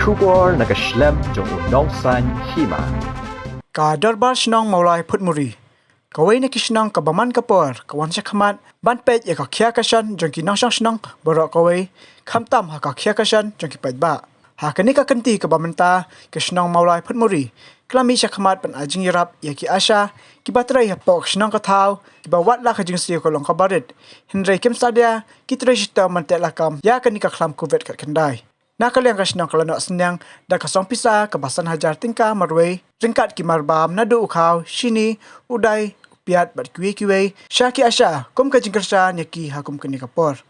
Shubor nakaslem jong udongsan hima. Ka darbar snong maulai phutmuri. Kawai na kisnong kabaman kapor, kawan sa kamat, banpet ya kakya kasan jong kinang snong borok kawai, kamtam ha kakya kasan jong kipait ba. Ha kani ka kanti kabamanta kisnong maulai phutmuri. Klami sa kamat pan ajing yarap ya ki asya, ki batray ha pok snong kataw, ki bawat la kajing siyo kolong kabarit. Henry kim sadia, ki trejita mantek lakam ya kani ka klam kuvet kat kendai. Nakaliang kasnong kalano senyang da kasong pisa kebasan hajar tingka marway ringkat ki marbam nadu ukhaw shini udai piat bat kiwe syaki asya kum ka jingkersa nyaki hakum kini kapor.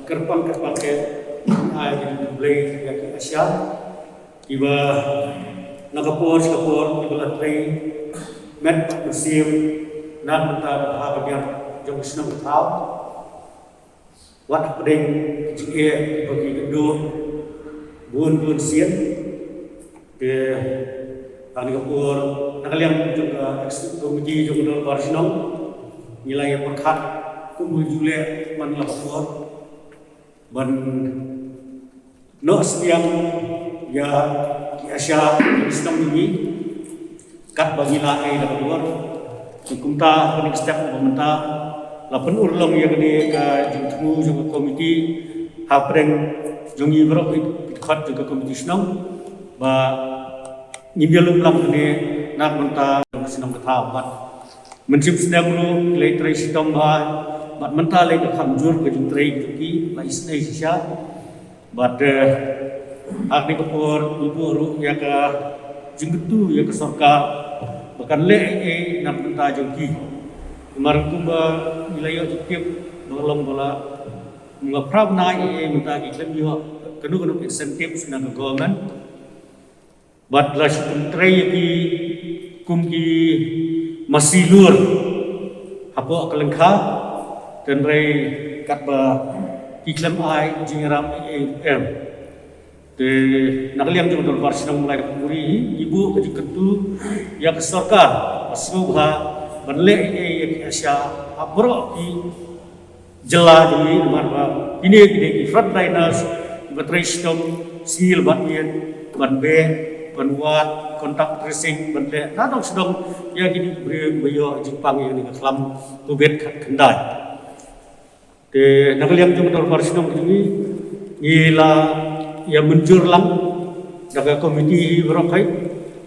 Kerpan ke ai di blay yang Asia iba nakapor iba train met museum nan menta habagian jong senang tahu wat peding jie bagi kedua bun sien ke tani kapor nakalian juga komiti jong dol barsinong nilai perkat kumujule man lapor ban nos yang ya Asia Islam ini kat bagila ai dapat luar kumta pening step pemerintah lapan urlong yang ni ka jumtu juga komiti hapreng jongi berok ikhat juga komiti senang ba ngibialum lam ni nak menta senang ketabat mencip senang lu lei trai sitom ba bat mental lagi hamjur ke jentrai tuki la isnai sisa bat akni kapor ibu ru ya ka jenggetu ya ke sorka bahkan le nak menta jengki kemarin kumba wilayah jekip belum bala ngaprab nai menta ki klem yo kenu insentif senang government bat la jentrai ki kumki masilur apa kelengka dan ray katba iklam ai jingram em de nakliang jong dol barsinong mulai puri ibu ketu ya kesorkar asubha banle ya Asia abro ki jela demi marba ini ki frontliners batristom sil batien banbe banwat kontak tracing banle nadong sedong ya gini beri bayo jipang yang ni kelam kubet kendai de nakaliang jong dol barsinong ini ila ya muncul lang daga komiti berokai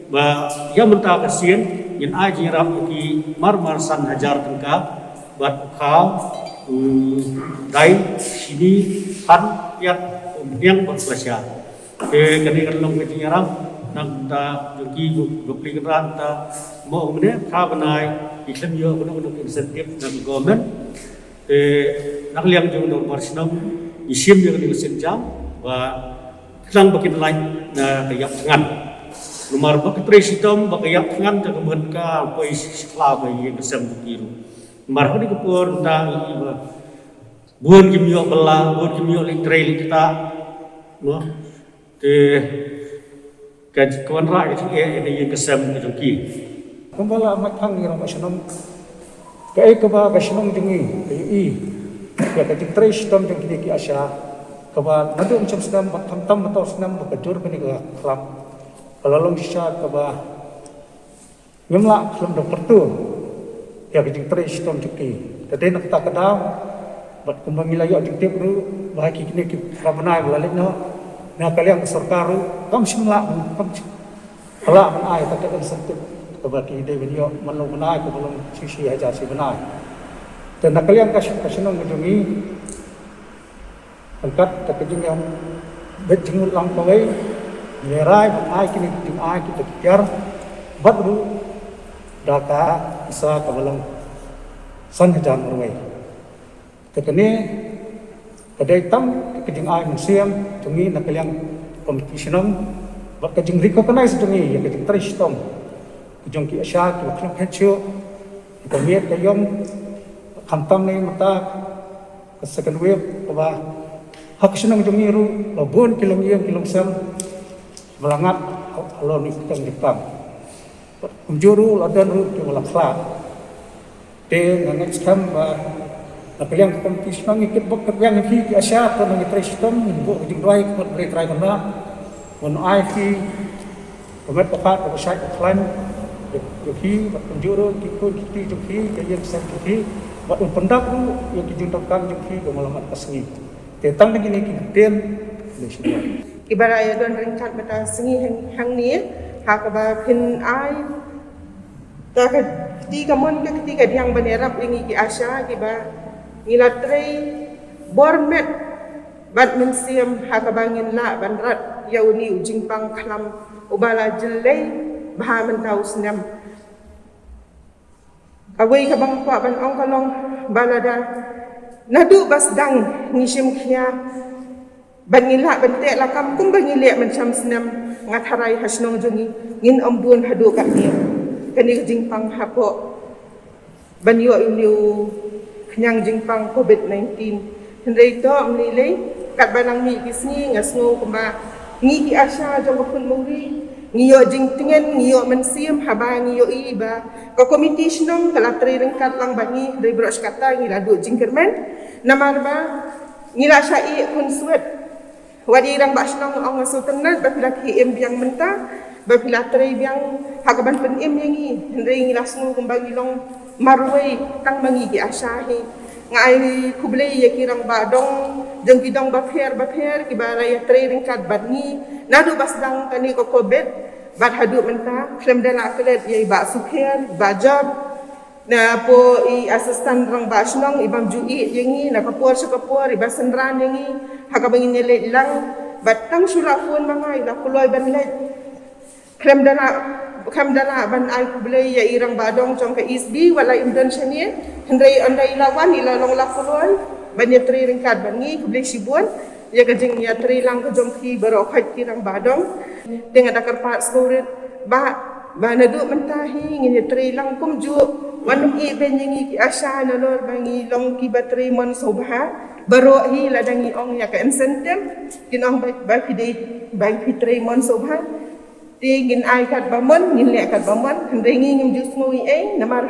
ba ya menta kasien yin aji rap ki marsan hajar tengka bat kau dai sini han piat yang berplasya kani kalong ke jarang nang ta jogi bukli keran ta mo mene ka banai iklam yo kono insentif nang government nakliang jong dol barsinong isim yang disenjam ba lang bakin lain na kayak ngan lumar bak presitom bakayak ngan ta kemen ka poi sikla ba ye kesem kiru lumar ko di kapor ta iba buon kimyo bela buon kimyo trail kita no te kaj kon ra ye kesem ki kumbala matang ni ram asynom kai ka ba kasynom dingi i ya ka trail sitom jeng ki asya kaba nadu macam senam tam atau senam berkejur kini ke kelam kalau long sisa kaba nyemla kelam dokter tu ya kejing teris tom cuki tadi nak tak kedau buat kumbang wilayah objektif tu bahagi kini kelamai melalui no nak kalian keserkaru kam semla kam kelak menai tak ada insentif kaba kini video melu menai ke belum sisi aja si menai dan nak kalian kasih nong kejungi angkat terkejung yang berjenguk lang kawai merai ai kini tim ai kita kejar baru data bisa kawalang san hajar merway tekene kadai tam kejeng ai museum tungi nakaliang competition bak kejeng recognize tungi ya kejeng tristom kejeng ki asya ki waklam hecho kita miet kayom hantam ni mata ke second wave ba hak senang jongi ru labon kilong sam melangat alon ni tang Jepang umjuru ladan ru ke malakla te next time ba napiliang kompetisi nang ikut bok yang fi Asia to nang tristom bo jing doi ko try kana mon ai fi pemet papat ko sai ko klan yo fi umjuru ki ko ki jo fi ke yang sam fi ba pendak ru yo ki jung tang jo fi ko malamat kasngi te tang ni ki den le semua ibaraya don ringkat mata sengi hang ni hakaba pin ai ta ketika mon ketika diang banerap ingi ki Asia ki ba ngilatrei bormet bat mensiam hakabangin la banrat yauni ujing pang klam ubala jelei bah mentau senam awai kabang pa ban ong kalong balada nadu basdang ngisim khia banila bentek lakam kum bangilek mencam senam ngatharai hasnong jungi ngin ombun hadu kat dia kani ujing pang hapo banyo iliu yang jingpang COVID-19 hendai to menilai kat banang mi kisni ngasngo kumba ngi ki Asia jong pun muri ngiyo jing tingen ngiyo mensiam haba ngiyo iba ko komiti snong kala tri ringkat lang bani dari bros kata ngi ladu jingkerman namarba ngila syai pun suat wadi rang ba snong ong ngaso tenat ba pila ki em biang menta ba pila tri biang hakaban pen em yangi hendai ngila sngo kumba ngilong marway tang mangi gi asahi ngai kublei ya kirang badong jeng kidong bapher ki baraya training kad badni nadu basdang tani ko covid bad hadu menta klem dala klet ye ba sukher ba job na po I asistan rang basnong ibam jui yengi na kapor iba senran yengi hakabangin nile lang batang sulafun mangai la kuloy ban le klem dala ban ai kublei ya irang badong jong ke isbi wala Indonesia ni hendai andai lawan ila long la kuloy ban ya tri ringkat ban ngi kublei sibuan ya kajing ya tri lang ke jong ki baro khat kirang badong dengan dakar pa skorit ba nadu mentahi ngi tri lang kum ju wan I ben ngi ki asa na lor bangi long ki batri mon sobha baro hi ladangi ong ya ka incentive kinong ba fidei ba fitri mon sobha tingin ai kat bamon ngin le kat bamon hendai ngi ngim jus ngui namar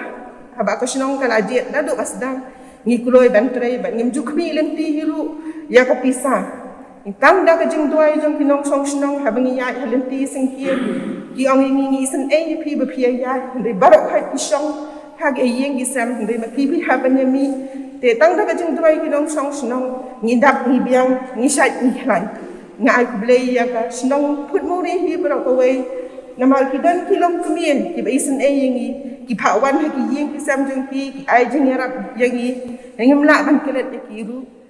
haba ko snong kala diet nadu basdang ngi kuloy bantre ban ngim jukmi lenti hiru ya ko pisa tang da ka jing duai jong pinong song snong habangi ya lenti sing kia ki ong ngi sen pi ba pia ya hendai barok hat pisong hag yeng gi sam hendai ma pi habanya mi te tang da ka jing duai kinong song snong ngi dap ngi biang ngi sat ngi hlan ngai kublei ya ka snong put mo ni hi bro ko wei namal kidan kilom kumien ki ba isen yengi ki phawan ha ki yeng ki sam jong ki ai jing yarap yengi ngim la ban kelet ki ru